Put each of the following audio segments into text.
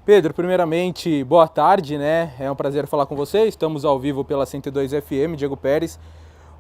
Pedro, primeiramente, boa tarde, né? É um prazer falar com você. Estamos ao vivo pela 102 FM, Diego Pérez.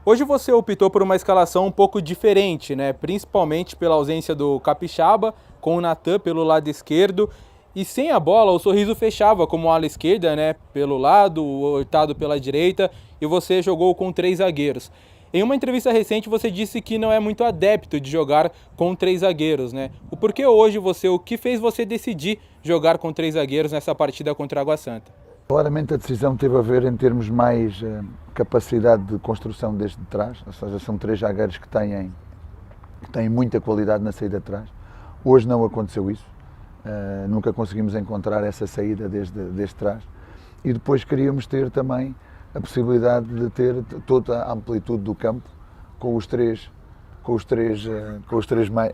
Hoje você optou por uma escalação um pouco diferente, né? Principalmente pela ausência do Capixaba, com o Natan pelo lado esquerdo. E sem a bola, o Sorriso fechava como ala esquerda, né? Pelo lado, o Hurtado pela direita, e você jogou com 3 zagueiros. Em uma entrevista recente você disse que não é muito adepto de jogar com 3 zagueiros, né? O porquê hoje o que fez você decidir jogar com 3 zagueiros nessa partida contra a Água Santa? Claramente a decisão teve a ver em termos mais capacidade de construção desde de trás, ou seja, são 3 zagueiros que têm muita qualidade na saída de trás. Hoje não aconteceu isso, nunca conseguimos encontrar essa saída desde trás. E depois queríamos ter também a possibilidade de ter toda a amplitude do campo com os três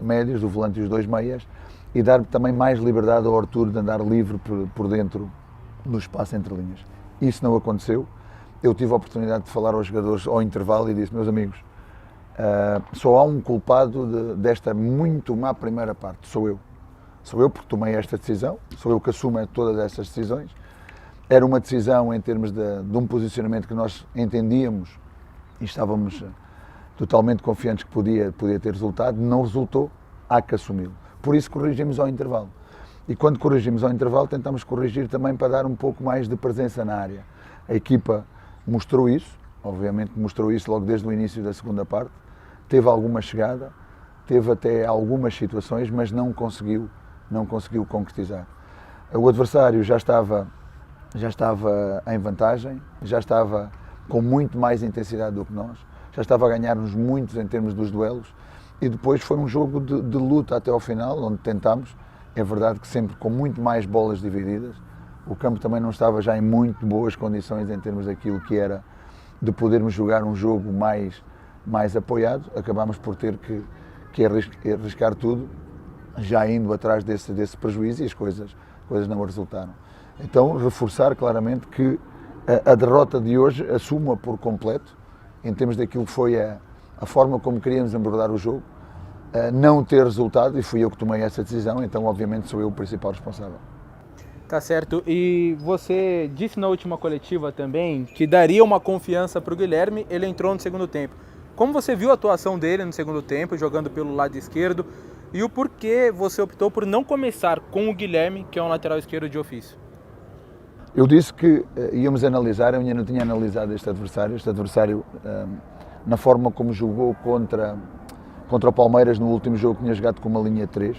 médios, o volante e os 2 meias, e dar também mais liberdade ao Arthur de andar livre por dentro no espaço entre linhas. Isso não aconteceu. Eu tive a oportunidade de falar aos jogadores ao intervalo e disse: meus amigos, só há um culpado desta muito má primeira parte, sou eu. Sou eu porque tomei esta decisão, sou eu que assumo todas estas decisões. Era uma decisão em termos de um posicionamento que nós entendíamos e estávamos totalmente confiantes que podia ter resultado. Não resultou, há que assumi-lo. Por isso corrigimos ao intervalo. E quando corrigimos ao intervalo, tentamos corrigir também para dar um pouco mais de presença na área. A equipa mostrou isso, obviamente mostrou isso logo desde o início da segunda parte. Teve alguma chegada, teve até algumas situações, mas não conseguiu concretizar. O adversário já estava em vantagem, já estava com muito mais intensidade do que nós, já estava a ganhar-nos muitos em termos dos duelos, e depois foi um jogo de luta até ao final, onde tentámos, é verdade que sempre com muito mais bolas divididas. O campo também não estava já em muito boas condições em termos daquilo que era de podermos jogar um jogo mais apoiado. Acabámos por ter que arriscar tudo, já indo atrás desse prejuízo, e as coisas não resultaram. Então, reforçar claramente que a derrota de hoje assumo-a por completo, em termos daquilo que foi a forma como queríamos abordar o jogo, não ter resultado, e fui eu que tomei essa decisão, então obviamente sou eu o principal responsável. Tá certo. E você disse na última coletiva também que daria uma confiança para o Guilherme, ele entrou no segundo tempo. Como você viu a atuação dele no segundo tempo, jogando pelo lado esquerdo, e o porquê você optou por não começar com o Guilherme, que é um lateral esquerdo de ofício? Eu disse que íamos analisar, eu ainda não tinha analisado este adversário na forma como jogou contra o Palmeiras no último jogo, que tinha jogado com uma linha 3,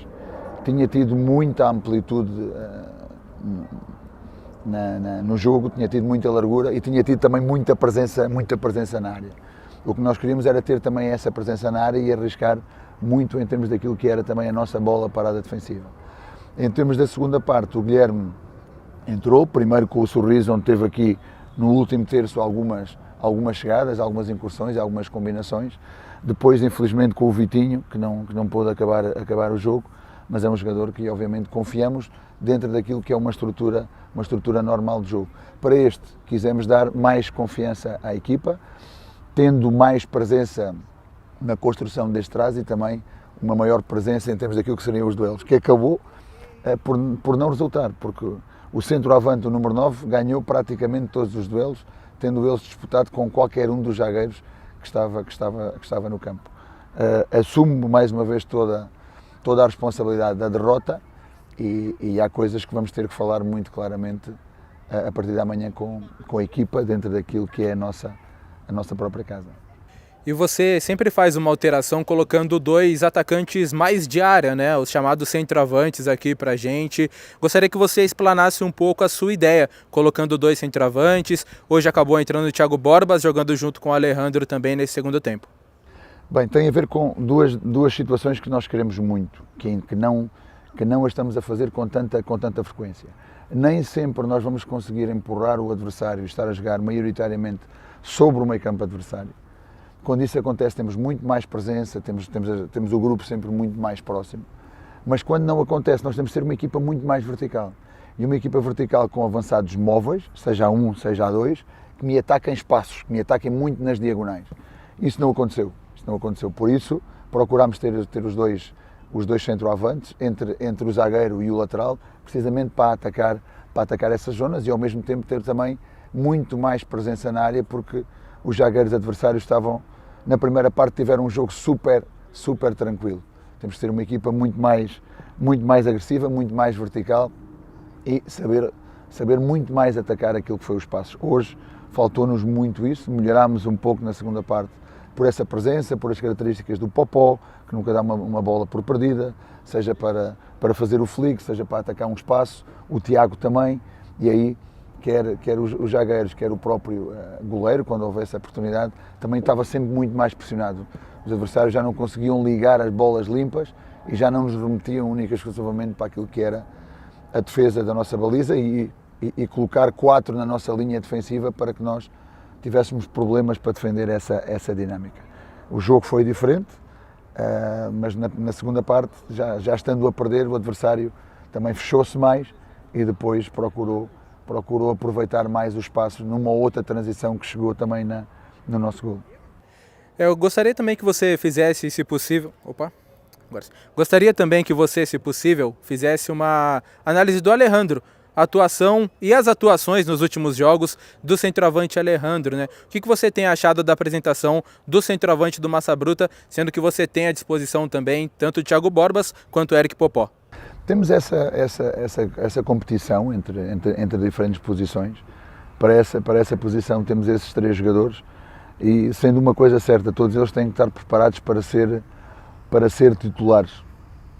tinha tido muita amplitude no jogo, tinha tido muita largura e tinha tido também muita presença na área. O que nós queríamos era ter também essa presença na área e arriscar muito em termos daquilo que era também a nossa bola parada defensiva. Em termos da segunda parte, o Guilherme entrou, primeiro com o Sorriso, onde teve aqui no último terço algumas chegadas, algumas incursões, algumas combinações. Depois, infelizmente, com o Vitinho, que não pôde acabar o jogo, mas é um jogador que obviamente confiamos dentro daquilo que é uma estrutura normal de jogo. Para este, quisemos dar mais confiança à equipa, tendo mais presença na construção deste trás e também uma maior presença em termos daquilo que seriam os duelos, que acabou por não resultar, porque o centroavante, o número 9, ganhou praticamente todos os duelos, tendo eles disputado com qualquer um dos zagueiros que estava no campo. Assumo mais uma vez toda a responsabilidade da derrota e há coisas que vamos ter que falar muito claramente a partir da manhã com a equipa, dentro daquilo que é a nossa própria casa. E você sempre faz uma alteração colocando 2 atacantes mais de área, né? Os chamados centroavantes aqui pra gente. Gostaria que você explanasse um pouco a sua ideia, colocando 2 centroavantes. Hoje acabou entrando o Thiago Borbas, jogando junto com o Alejandro também nesse segundo tempo. Bem, tem a ver com duas situações que nós queremos muito, que não a estamos a fazer com tanta frequência. Nem sempre nós vamos conseguir empurrar o adversário e estar a jogar maioritariamente sobre o meio-campo adversário. Quando isso acontece, temos muito mais presença, temos o grupo sempre muito mais próximo. Mas quando não acontece, nós temos de ser uma equipa muito mais vertical. E uma equipa vertical com avançados móveis, seja a 1, seja a 2, que me ataquem espaços, que me ataquem muito nas diagonais. Isso não aconteceu. Por isso, procurámos ter os dois os dois centroavantes, entre o zagueiro e o lateral, precisamente para atacar essas zonas e ao mesmo tempo ter também muito mais presença na área, porque os zagueiros adversários na primeira parte tiveram um jogo super tranquilo. Temos que ter uma equipa muito mais agressiva, muito mais vertical e saber muito mais atacar aquilo que foi o espaço. Hoje faltou-nos muito isso, melhorámos um pouco na segunda parte por essa presença, por as características do Popó, que nunca dá uma bola por perdida, seja para fazer o flick, seja para atacar um espaço, o Tiago também, e aí quer os zagueiros, quer o próprio goleiro, quando houvesse a oportunidade, também estava sempre muito mais pressionado. Os adversários já não conseguiam ligar as bolas limpas e já não nos remetiam única e exclusivamente para aquilo que era a defesa da nossa baliza e colocar 4 na nossa linha defensiva para que nós tivéssemos problemas para defender essa dinâmica. O jogo foi diferente, mas na segunda parte, já estando a perder, o adversário também fechou-se mais e depois procurou aproveitar mais o espaço numa outra transição que chegou também no nosso gol. Eu gostaria também que você fizesse, se possível... Gostaria também que você, se possível, fizesse uma análise do Alejandro, a atuação e as atuações nos últimos jogos do centroavante Alejandro, né? O que você tem achado da apresentação do centroavante do Massa Bruta, sendo que você tem à disposição também tanto o Thiago Borbas quanto o Eric Popó? Temos essa competição entre diferentes posições. Para essa posição temos esses 3 jogadores e, sendo uma coisa certa, todos eles têm que estar preparados para ser titulares.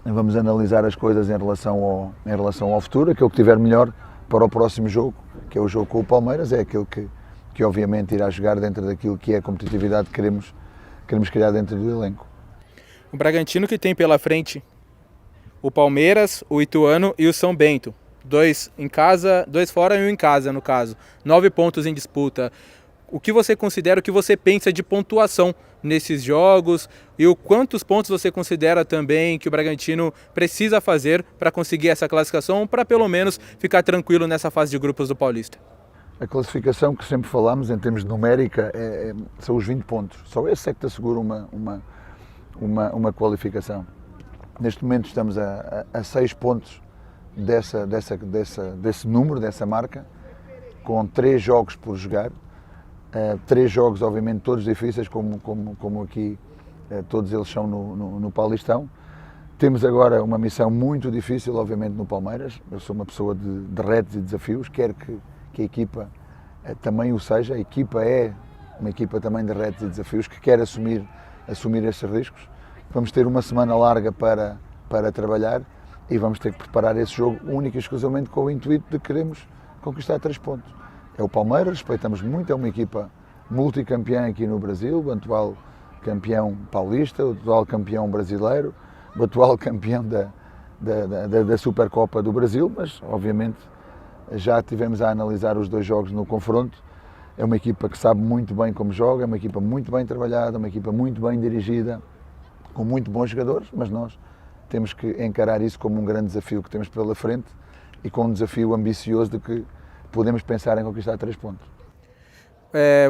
Vamos analisar as coisas em relação ao futuro, aquilo que tiver melhor para o próximo jogo, que é o jogo com o Palmeiras, é aquele que obviamente irá jogar dentro daquilo que é a competitividade que queremos criar dentro do elenco. O Bragantino, que tem pela frente o Palmeiras, o Ituano e o São Bento. 2 em casa, 2 fora e 1 em casa, no caso. 9 pontos em disputa. O que você considera, o que você pensa de pontuação nesses jogos e quantos pontos você considera também que o Bragantino precisa fazer para conseguir essa classificação, para pelo menos ficar tranquilo nessa fase de grupos do Paulista? A classificação que sempre falamos em termos de numérica são os 20 pontos. Só esse é que te assegura uma qualificação. Neste momento estamos a 6 pontos desse número, dessa marca, com 3 jogos por jogar. 3 jogos, obviamente, todos difíceis, como aqui todos eles são no Paulistão. Temos agora uma missão muito difícil, obviamente, no Palmeiras. Eu sou uma pessoa de retos e desafios, quero que a equipa também o seja. A equipa é uma equipa também de retos e desafios, que quer assumir esses riscos. Vamos ter uma semana larga para trabalhar e vamos ter que preparar esse jogo único e exclusivamente com o intuito de queremos conquistar 3 pontos. É o Palmeiras, respeitamos muito, é uma equipa multicampeã aqui no Brasil, o atual campeão paulista, o atual campeão brasileiro, o atual campeão da Supercopa do Brasil, mas obviamente já tivemos a analisar os 2 jogos no confronto. É uma equipa que sabe muito bem como joga, é uma equipa muito bem trabalhada, uma equipa muito bem dirigida, com muito bons jogadores, mas nós temos que encarar isso como um grande desafio que temos pela frente e com um desafio ambicioso de que podemos pensar em conquistar 3 pontos.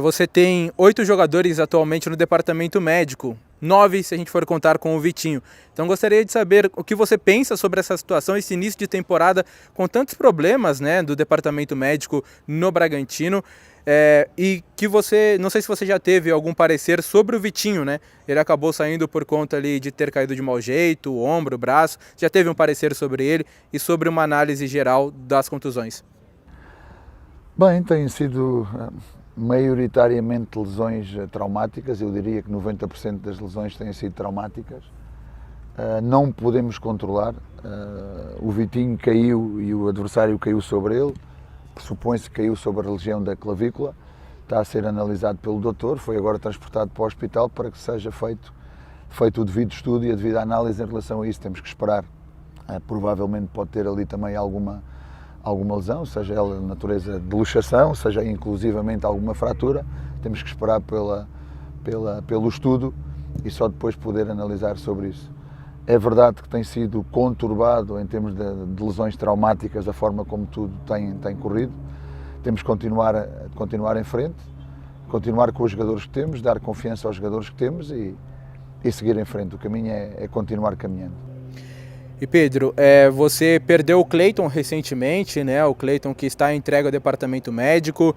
Você tem 8 jogadores atualmente no departamento médico, 9 se a gente for contar com o Vitinho. Então gostaria de saber o que você pensa sobre essa situação, esse início de temporada com tantos problemas, né, do departamento médico no Bragantino. E que você, não sei se você já teve algum parecer sobre o Vitinho, né? Ele acabou saindo por conta ali de ter caído de mau jeito, o ombro, o braço. Já teve um parecer sobre ele e sobre uma análise geral das contusões? Bem, tem sido maioritariamente lesões traumáticas, eu diria que 90% das lesões têm sido traumáticas. Não podemos controlar, o Vitinho caiu e o adversário caiu sobre ele, pressupõe-se que caiu sobre a região da clavícula, está a ser analisado pelo doutor, foi agora transportado para o hospital para que seja feito o devido estudo e a devida análise em relação a isso. Temos que esperar, provavelmente pode ter ali também alguma lesão, seja ela de natureza de luxação, seja inclusivamente alguma fratura, temos que esperar pelo estudo e só depois poder analisar sobre isso. É verdade que tem sido conturbado em termos de lesões traumáticas a forma como tudo tem corrido. Temos que continuar em frente, continuar com os jogadores que temos, dar confiança aos jogadores que temos e seguir em frente. O caminho é continuar caminhando. E Pedro, você perdeu o Cleiton recentemente, né? O Cleiton que está entregue ao departamento médico.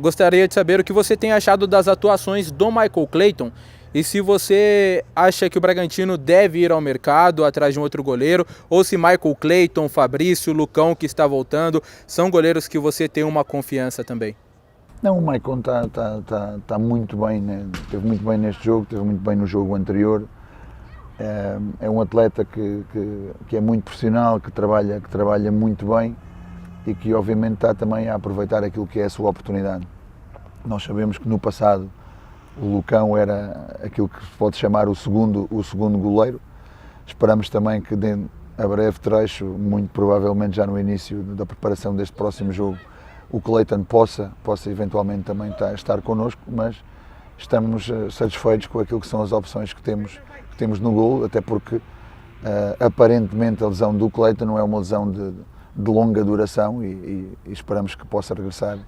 Gostaria de saber o que você tem achado das atuações do Michael Cleiton e se você acha que o Bragantino deve ir ao mercado atrás de um outro goleiro, ou se Michael Cleiton, Fabrício, Lucão que está voltando, são goleiros que você tem uma confiança também. Não, o Maicon está muito bem, né? Esteve muito bem neste jogo, esteve muito bem no jogo anterior. É um atleta que é muito profissional, que trabalha muito bem e que obviamente está também a aproveitar aquilo que é a sua oportunidade. Nós sabemos que no passado o Lucão era aquilo que se pode chamar o segundo goleiro. Esperamos também que a breve trecho, muito provavelmente já no início da preparação deste próximo jogo, o Cleiton possa eventualmente também estar connosco, mas estamos satisfeitos com aquilo que são as opções que temos no golo, até porque aparentemente a lesão do Cleiton não é uma lesão de longa duração e esperamos que possa regressar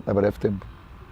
a breve tempo.